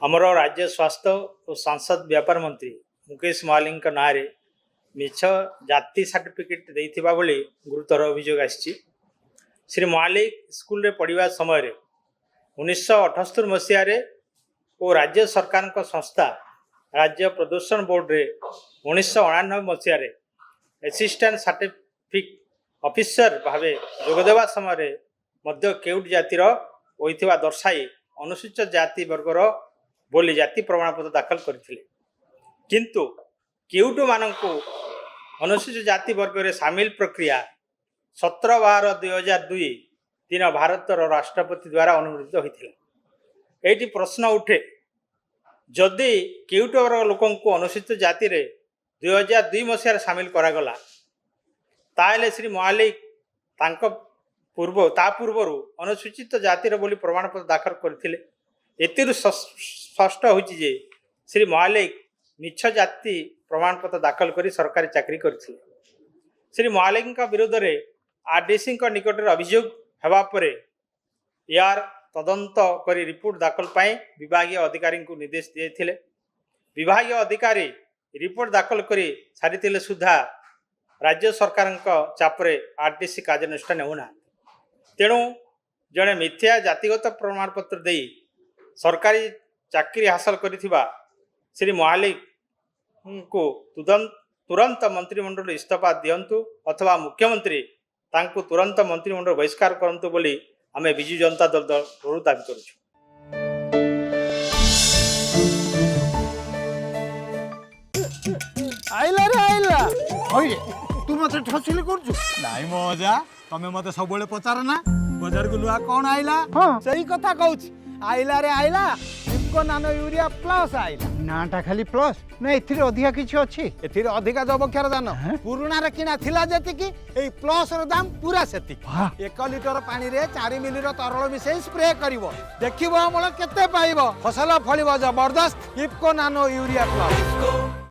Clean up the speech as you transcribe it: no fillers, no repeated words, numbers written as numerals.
आमर राज्य स्वास्थ्य और सांसद व्यापार मंत्री मुकेश महाली ना मिछ जाति सर्टिफिकेट देथिबा बोली गुरुतर अभियोग आसी। श्री महाली स्कूल रे पढ़िबा समय 1978 मसीह और राज्य सरकार का संस्था राज्य प्रदूषण बोर्ड रे 1999 मसीह असिस्टेंट सर्टिफिकेट ऑफिसर भावे जोगदेवा समय मध्य केउट जातिर होइथिबा दर्शाई अनुसूचित जाति वर्गर बोली जाति प्रमाणपत्र दाखल करथिले। किंतु केउट मानकु अनुसूचित जाति वर्ग रे सामिल प्रक्रिया 17/12/2002 दिन भारतर राष्ट्रपति द्वारा अनुमोदित होइथिला। एटी प्रश्न उठे, जदि केउट वर्ग लोकंकु अनुसूचित जाति रे 2002 मसीह सामिल करागला ताले श्री महाली पूर्वरु अनुसूचित जातिर बोली प्रमाणपत्र दाखल करथिले। एतिरु स्पष्ट होइछि जे श्री महाली मिछ जाति प्रमाणपत्र दाखल करी सरकारी चाकरी करथिले। श्री महाली विरोध में आरडीसी निकट अभियोग हेबा परे यार तदंत करी रिपोर्ट दाखल पाई विभागीय अधिकारी को निर्देश दिए। विभागीय अधिकारी रिपोर्ट दाखल करी सारिथिले सुधा राज्य सरकार चापरे आरडीसी कार्यानुष्ठान होना। तेणु जड़े मिथ्या जातिगत प्रमाणपत्र दे सरकारी चाकरी हासिल करिथिबा श्री महाली को तुरंत मंत्रिमंडल इस्तीफा दियंतु अथवा मुख्यमंत्री तांको तुरंत मंत्रिमंडल बहिष्कार करंतु बोली आमे बिजू जनता दल दाबी करूछु। आइला रे आइला होय तू मते ठसिल करछु नाई मजा तमे मते सब बेले पचार ना बाजार को लुआ कौन आइला। हां सही कथा कहूछ आइला रे आइला इको नानो यूरिया प्लस आइला नाटा खाली प्लस ना एथिरे अधिका किछि अछि एथिरे अधिका जबक्षार दान पुरुना रे किना थिला जेति कि ए प्लस रो दाम पूरा सेति 1 लिटर पानी रे 4 मिली रो तरल मिसै स्प्रे करिवो देखिबो अमल केते पाइबो फसल फलिबो जबरदस्त इको नानो यूरिया प्लस।